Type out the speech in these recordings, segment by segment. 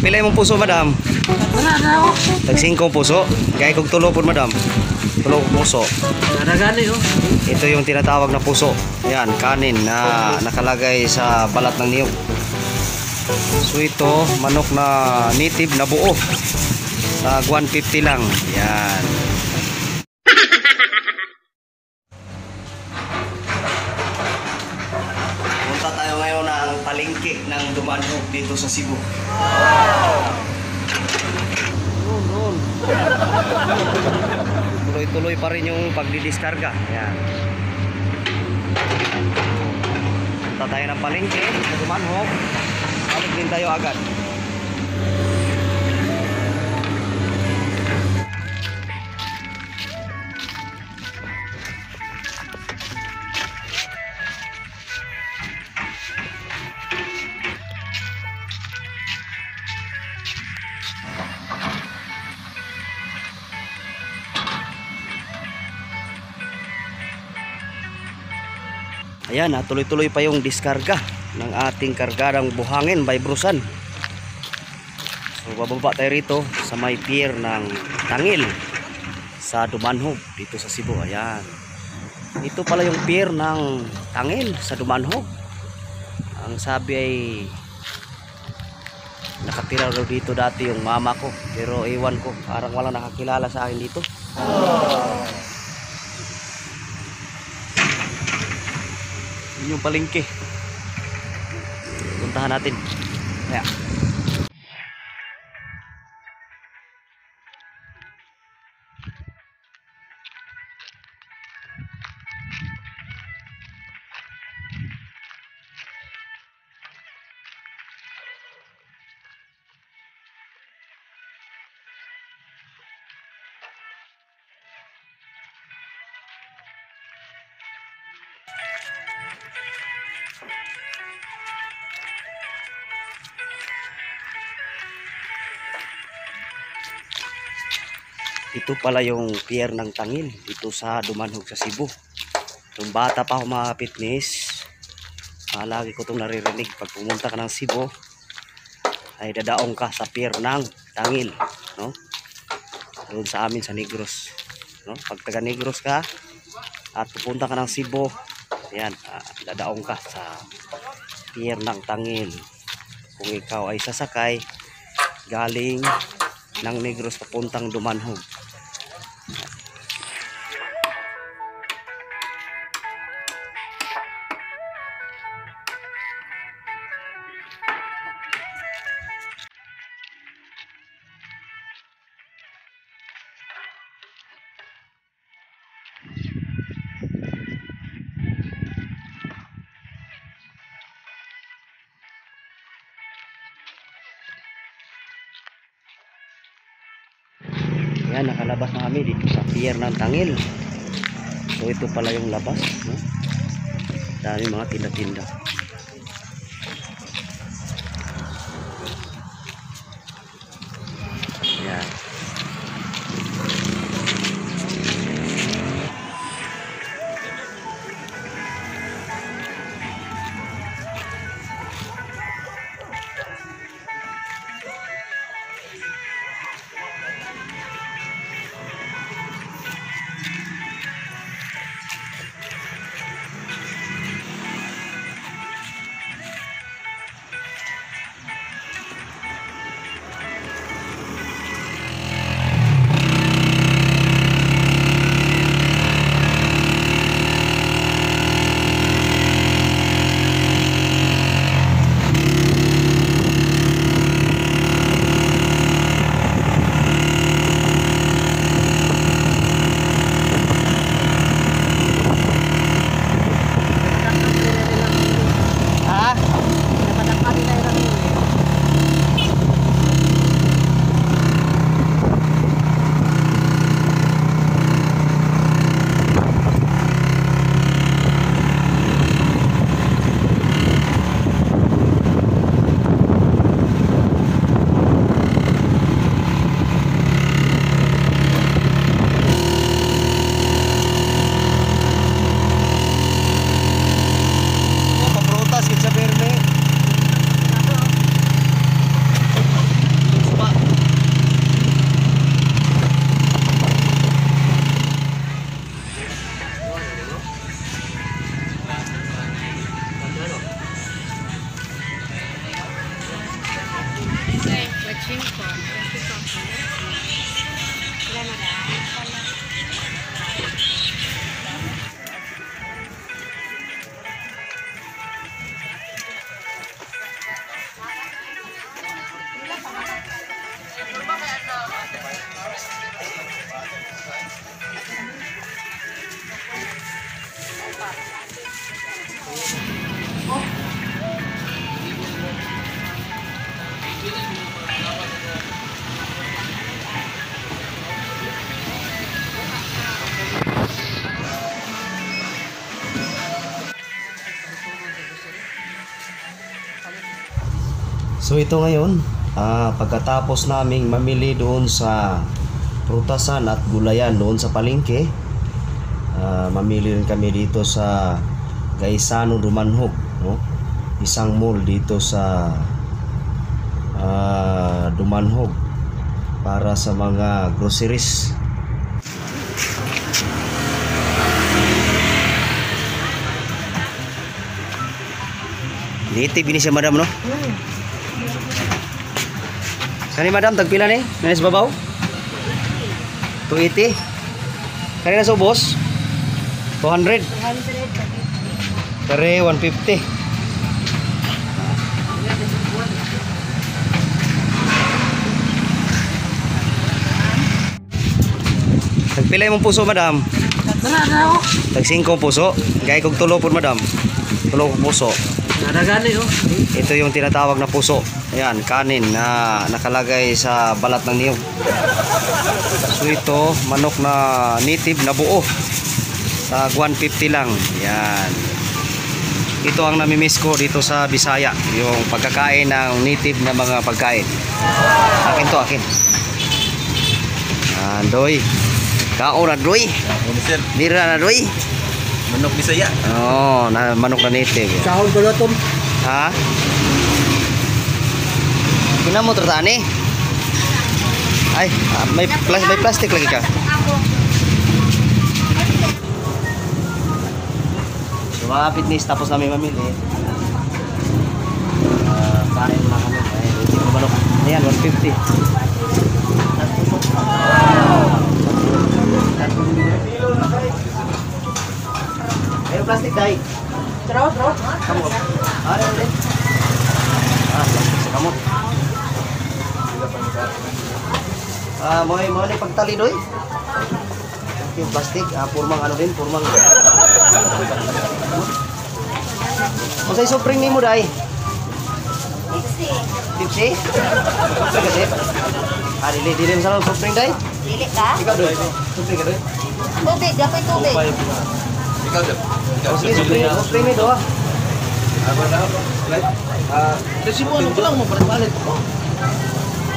Pilay mong puso, madam. Wala na ako. Tag 5 puso. Gaya kong tulo po, madam. Tulo po puso. Naragani oh. Ito yung tinatawag na puso. Yan, kanin na nakalagay sa balat ng niyog. So ito, manok na native na buo. Sa 150 lang. Yan. Punta tayo ngayon ng palengke ng Dumanhog dito sa Cebu. Noon. Tuloy-tuloy pa rin yung pagdidiskarga. Yan. Punta tayo ng palengke sa Dumanhog. Balik din tayo agad. Ayan, tuloy-tuloy pa yung diskarga ng ating kargadang buhangin by Brusan. So bababa tayo rito sa may pier ng Tangil sa Dumanhog dito sa Cebu. Ayan. Ito pala yung pier ng Tangil sa Dumanhog. Ang sabi ay nakatira daw dito dati yung mama ko, pero ewan ko, parang walang nakakilala sa akin dito. Yung palengke. Puntahan natin. Ayan. Ito pala yung pier ng Tangil dito sa Dumanhog sa Cebu. Yung bata pa ako mga fitness, lagi ko itong naririnig. Pag pumunta ka ng Cebu ay dadaong ka sa pier ng Tangil, no? Doon sa amin sa Negros, no? Pag taga Negros ka at pupunta ka ng Cebu, ayan, dadaong ka sa pier ng Tangil. Kung ikaw ay sasakay galing ng Negros papuntang Dumanhog. Yan, nakalabas na kami dito sa pier ng Tangil. So ito pala yung labas, no? Dami mga tinda-tinda. Yan. So ito ngayon, pagkatapos naming mamili doon sa prutasan at gulayan doon sa palengke, mamili rin kami dito sa Gaisano Dumanhog, no? Isang mall dito sa Dumanhog para sa mga groceries. Native ini siya madam, no? Kani madam, tagpila ni? Nanis babaw? 280. Kani na subos? 200. Kare 150. Tagpila imong puso madam? Wala ako. Tag 5 puso. Gay kog tulo pud madam. Tulo kog puso. Nadagani oh. Ito yung tinatawag na puso. Ayan, kanin na nakalagay sa balat ng niyog. So ito, manok na native na buo. Tag 150 lang. Ayan. Ito ang namimiss ko dito sa Bisaya. Yung pagkakain ng native na mga pagkain. Akin to, akin. Ayan, doy. Kao na doy. Dira na doy. Manok Bisaya. Oo, na manok na native. Sahod ko lotom. Ha? Gina mo tertani? Ay, may plastic lagi ka. So mga fitness, tapos namin mamili. Kain na kami. Ay, hindi ko manok. Ayan, 150. Ayo plastic dai. Terus. Kamu. Ada deh. Plastik sa kamot. Mau ni pagtali doy. Yung plastik, purmang ano din, purmang. Masay supring ni mo dai. Tipsy. Tipsy. Dili masalah supring dai. Dili ka? Ikaw doy. Supring ka doy. Tubig, dapat tubig. Ikaw dyan. Sige, supring ni do. Desibuan ko lang mo, balik-balik.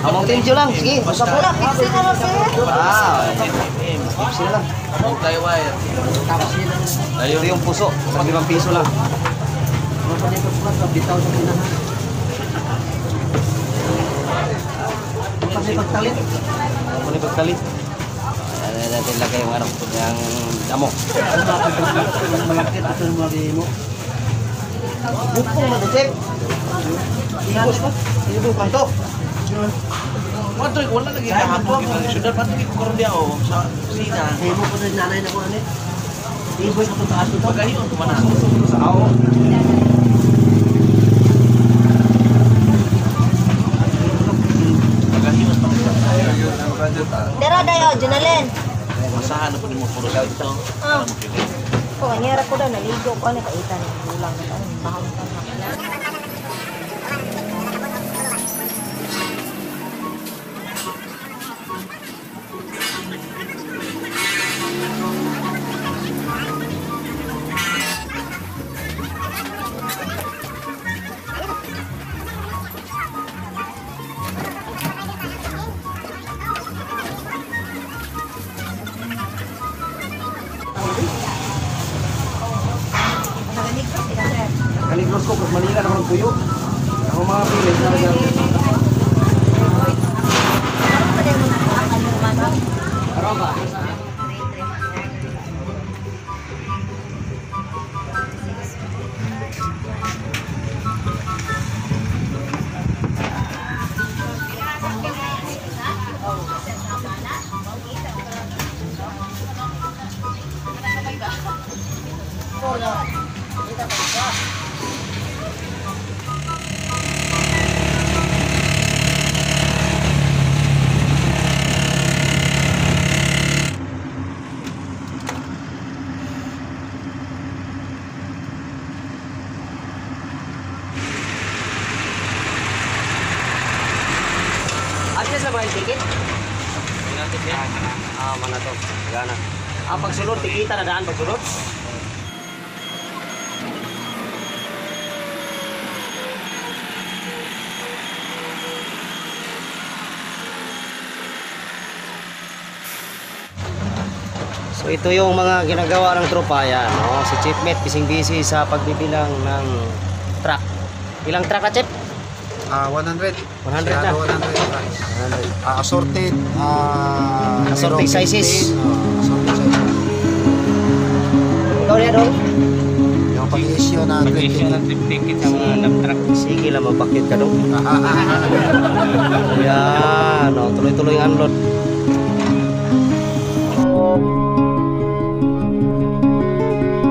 Among tinjo lang, sige. Basta po. Wala, fix na lang sir. Tipsy na lang. Huwag tayo wire. Ito yung puso, 5 piso lang. Panipagtalit. Panipagtalit. Natin lagay yung ano, yung damo. Malakit ito yung mga mo. Bukong na dito. Ibos ba? Ibos kanto. Matoy, wala lagi kahapon. Sudah pati ko karon dia oh sa kusina. Kaya mo po na nanay na ko ano eh. Ibos ako taas ito. Pagayon ko mana. Sa ako. Pagayon pa ko. Dara dayo, Junalen. Masahan na po ni mo puro sa ito. Para mo kini. Oh, anyara ko daw, naligo ko, nakaitan. Ulang ka tayo, mahal ka na. Kaligros ko, kus Manila naman ang tuyo. Ako mga pilit na rin. Araw ba? Adjust na ba yung ticket? Mana to. Gana. Pagsunod, tikita na daan pagsunod. So ito yung mga ginagawa ng tropa yan. Oh, si Chief Met busy sa pagbibilang ng truck. Ilang truck na, Chip? 100. 100 na. 100 price. Assorted. Assorted sizes. Assorted sizes. Ikaw niya, Dong? Yung pag-issue na Mag-issue ng trip ticket sa mga dump truck. Sige lang, magpakit ka, Dong. Yan, oh, tuloy-tuloy ang unload.